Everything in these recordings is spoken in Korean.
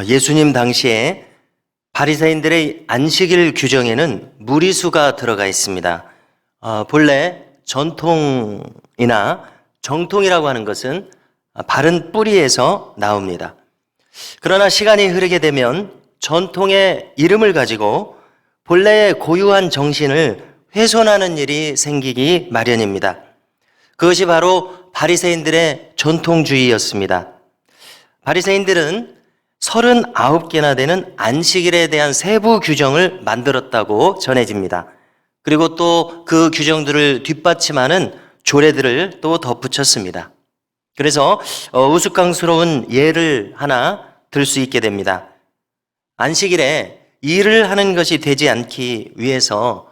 예수님 당시에 바리새인들의 안식일 규정에는 무리수가 들어가 있습니다. 본래 전통이나 정통이라고 하는 것은 바른 뿌리에서 나옵니다. 그러나 시간이 흐르게 되면 전통의 이름을 가지고 본래의 고유한 정신을 훼손하는 일이 생기기 마련입니다. 그것이 바로 바리새인들의 전통주의였습니다. 바리새인들은 39개나 되는 안식일에 대한 세부 규정을 만들었다고 전해집니다. 그리고 또 그 규정들을 뒷받침하는 조례들을 또 덧붙였습니다. 그래서 우스꽝스러운 예를 하나 들 수 있게 됩니다. 안식일에 일을 하는 것이 되지 않기 위해서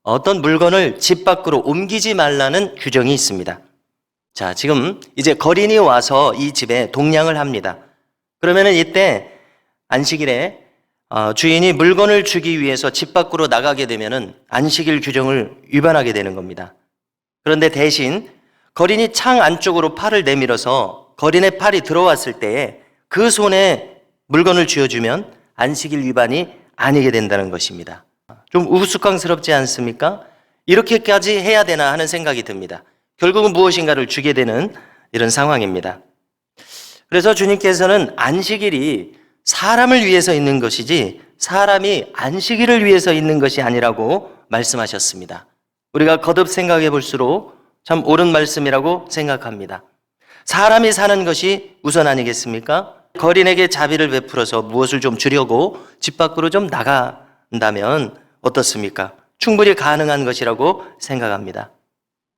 어떤 물건을 집 밖으로 옮기지 말라는 규정이 있습니다. 자, 지금 이제 거린이 와서 이 집에 동냥을 합니다. 그러면은 이때 안식일에 주인이 물건을 주기 위해서 집 밖으로 나가게 되면은 안식일 규정을 위반하게 되는 겁니다. 그런데 대신 거린이 창 안쪽으로 팔을 내밀어서 거린의 팔이 들어왔을 때에 그 손에 물건을 쥐어주면 안식일 위반이 아니게 된다는 것입니다. 좀 우스꽝스럽지 않습니까? 이렇게까지 해야 되나 하는 생각이 듭니다. 결국은 무엇인가를 주게 되는 이런 상황입니다. 그래서 주님께서는 안식일이 사람을 위해서 있는 것이지 사람이 안식일을 위해서 있는 것이 아니라고 말씀하셨습니다. 우리가 거듭 생각해 볼수록 참 옳은 말씀이라고 생각합니다. 사람이 사는 것이 우선 아니겠습니까? 거린에게 자비를 베풀어서 무엇을 좀 주려고 집 밖으로 좀 나간다면 어떻습니까? 충분히 가능한 것이라고 생각합니다.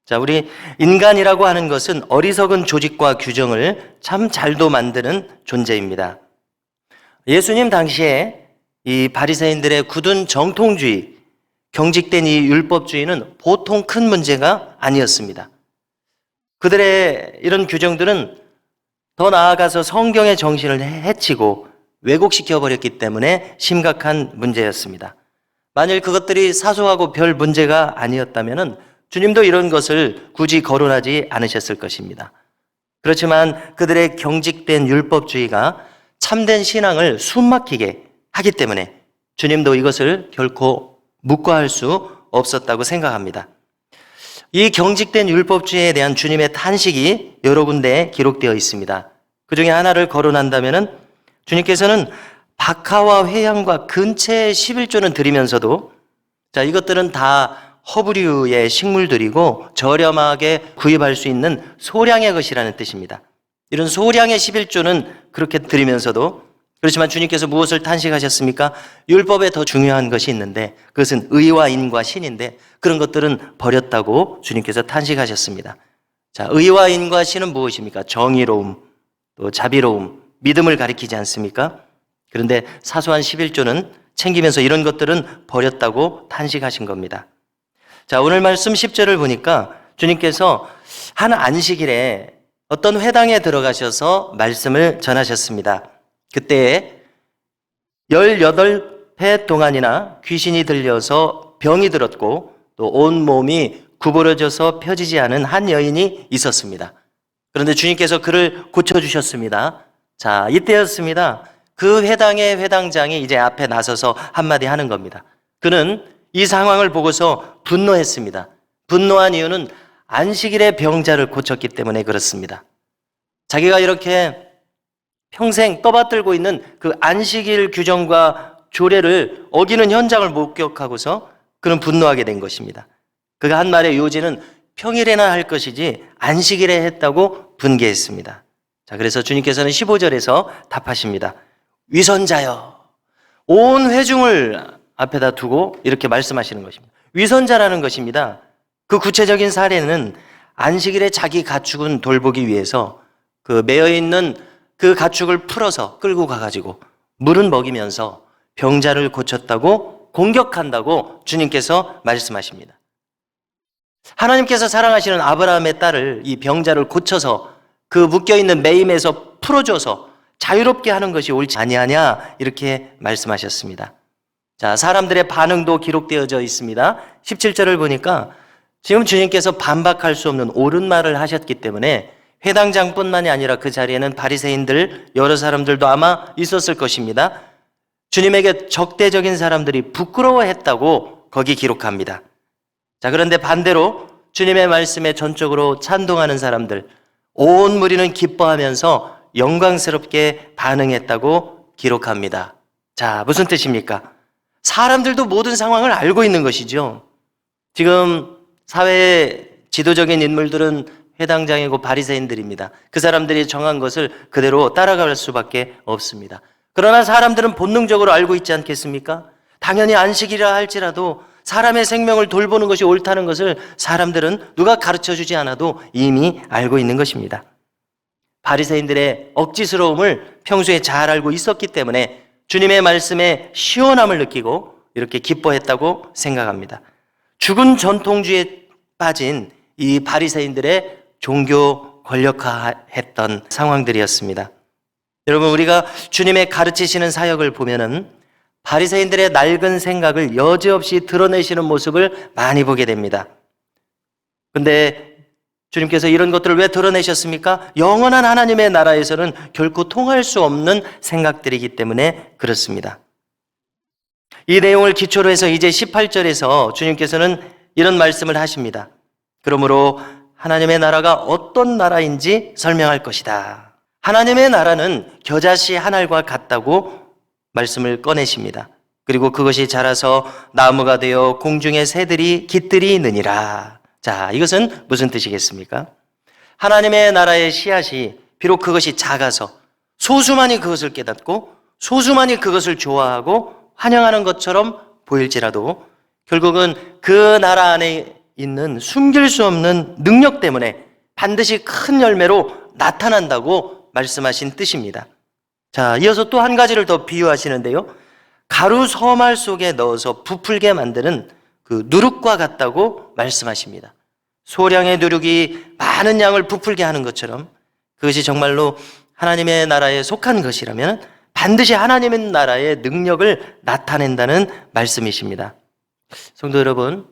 자, 우리 인간이라고 하는 것은 어리석은 조직과 규정을 참 잘도 만드는 존재입니다. 예수님 당시에 이 바리새인들의 굳은 정통주의, 경직된 이 율법주의는 보통 큰 문제가 아니었습니다. 그들의 이런 규정들은 더 나아가서 성경의 정신을 해치고 왜곡시켜 버렸기 때문에 심각한 문제였습니다. 만일 그것들이 사소하고 별 문제가 아니었다면 주님도 이런 것을 굳이 거론하지 않으셨을 것입니다. 그렇지만 그들의 경직된 율법주의가 참된 신앙을 숨막히게 하기 때문에 주님도 이것을 결코 묵과할 수 없었다고 생각합니다. 이 경직된 율법주의에 대한 주님의 탄식이 여러 군데에 기록되어 있습니다. 그 중에 하나를 거론한다면 주님께서는 박하와 회향과 근채의 11조는 드리면서도 자, 이것들은 다 허브류의 식물들이고 저렴하게 구입할 수 있는 소량의 것이라는 뜻입니다. 이런 소량의 11조는 그렇게 드리면서도 그렇지만 주님께서 무엇을 탄식하셨습니까? 율법에 더 중요한 것이 있는데 그것은 의와 인과 신인데 그런 것들은 버렸다고 주님께서 탄식하셨습니다. 자, 의와 인과 신은 무엇입니까? 정의로움, 또 자비로움, 믿음을 가리키지 않습니까? 그런데 사소한 11조는 챙기면서 이런 것들은 버렸다고 탄식하신 겁니다. 자, 오늘 말씀 10절을 보니까 주님께서 한 안식일에 어떤 회당에 들어가셔서 말씀을 전하셨습니다. 그때 18회 동안이나 귀신이 들려서 병이 들었고 또 온 몸이 구부러져서 펴지지 않은 한 여인이 있었습니다. 그런데 주님께서 그를 고쳐주셨습니다. 자, 이때였습니다. 그 회당의 회당장이 이제 앞에 나서서 한마디 하는 겁니다. 그는 이 상황을 보고서 분노했습니다. 분노한 이유는 안식일에 병자를 고쳤기 때문에 그렇습니다. 자기가 이렇게 평생 떠받들고 있는 그 안식일 규정과 조례를 어기는 현장을 목격하고서 그는 분노하게 된 것입니다. 그가 한 말의 요지는 평일에나 할 것이지 안식일에 했다고 분개했습니다. 자, 그래서 주님께서는 15절에서 답하십니다. 위선자여, 온 회중을 앞에다 두고 이렇게 말씀하시는 것입니다. 위선자라는 것입니다. 그 구체적인 사례는 안식일에 자기 가축은 돌보기 위해서 그 매여있는 그 가축을 풀어서 끌고 가가지고 물은 먹이면서 병자를 고쳤다고 공격한다고 주님께서 말씀하십니다. 하나님께서 사랑하시는 아브라함의 딸을 이 병자를 고쳐서 그 묶여있는 매임에서 풀어줘서 자유롭게 하는 것이 옳지 아니하냐 이렇게 말씀하셨습니다. 자, 사람들의 반응도 기록되어져 있습니다. 17절을 보니까 지금 주님께서 반박할 수 없는 옳은 말을 하셨기 때문에 회당장뿐만이 아니라 그 자리에는 바리새인들 여러 사람들도 아마 있었을 것입니다. 주님에게 적대적인 사람들이 부끄러워했다고 거기 기록합니다. 자, 그런데 반대로 주님의 말씀에 전적으로 찬동하는 사람들, 온 무리는 기뻐하면서 영광스럽게 반응했다고 기록합니다. 자, 무슨 뜻입니까? 사람들도 모든 상황을 알고 있는 것이죠. 지금 사회의 지도적인 인물들은 회당장이고 바리새인들입니다. 그 사람들이 정한 것을 그대로 따라갈 수밖에 없습니다. 그러나 사람들은 본능적으로 알고 있지 않겠습니까? 당연히 안식이라 할지라도 사람의 생명을 돌보는 것이 옳다는 것을 사람들은 누가 가르쳐주지 않아도 이미 알고 있는 것입니다. 바리새인들의 억지스러움을 평소에 잘 알고 있었기 때문에 주님의 말씀에 시원함을 느끼고 이렇게 기뻐했다고 생각합니다. 죽은 전통주의에 빠진 이 바리새인들의 종교 권력화했던 상황들이었습니다. 여러분, 우리가 주님의 가르치시는 사역을 보면은 바리새인들의 낡은 생각을 여지없이 드러내시는 모습을 많이 보게 됩니다. 근데 주님께서 이런 것들을 왜 드러내셨습니까? 영원한 하나님의 나라에서는 결코 통할 수 없는 생각들이기 때문에 그렇습니다. 이 내용을 기초로 해서 이제 18절에서 주님께서는 이런 말씀을 하십니다. 그러므로 하나님의 나라가 어떤 나라인지 설명할 것이다. 하나님의 나라는 겨자씨 한 알과 같다고 말씀을 꺼내십니다. 그리고 그것이 자라서 나무가 되어 공중의 새들이 깃들이 느니라. 자, 이것은 무슨 뜻이겠습니까? 하나님의 나라의 씨앗이 비록 그것이 작아서 소수만이 그것을 깨닫고 소수만이 그것을 좋아하고 환영하는 것처럼 보일지라도 결국은 그 나라 안에 있는 숨길 수 없는 능력 때문에 반드시 큰 열매로 나타난다고 말씀하신 뜻입니다. 자, 이어서 또 한 가지를 더 비유하시는데요. 가루 서말 속에 넣어서 부풀게 만드는 그 누룩과 같다고 말씀하십니다. 소량의 누룩이 많은 양을 부풀게 하는 것처럼 그것이 정말로 하나님의 나라에 속한 것이라면 반드시 하나님의 나라의 능력을 나타낸다는 말씀이십니다. 성도 여러분,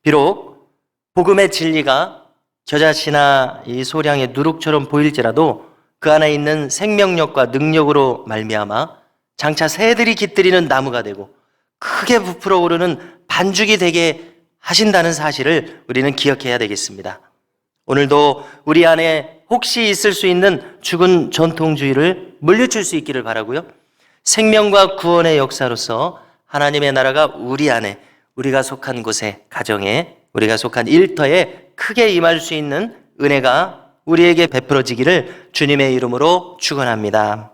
비록 복음의 진리가 겨자씨나 이 소량의 누룩처럼 보일지라도 그 안에 있는 생명력과 능력으로 말미암아 장차 새들이 깃들이는 나무가 되고 크게 부풀어 오르는 반죽이 되게 하신다는 사실을 우리는 기억해야 되겠습니다. 오늘도 우리 안에 혹시 있을 수 있는 죽은 전통주의를 물리칠 수 있기를 바라고요. 생명과 구원의 역사로서 하나님의 나라가 우리 안에, 우리가 속한 곳에, 가정에, 우리가 속한 일터에 크게 임할 수 있는 은혜가 우리에게 베풀어지기를 주님의 이름으로 축원합니다.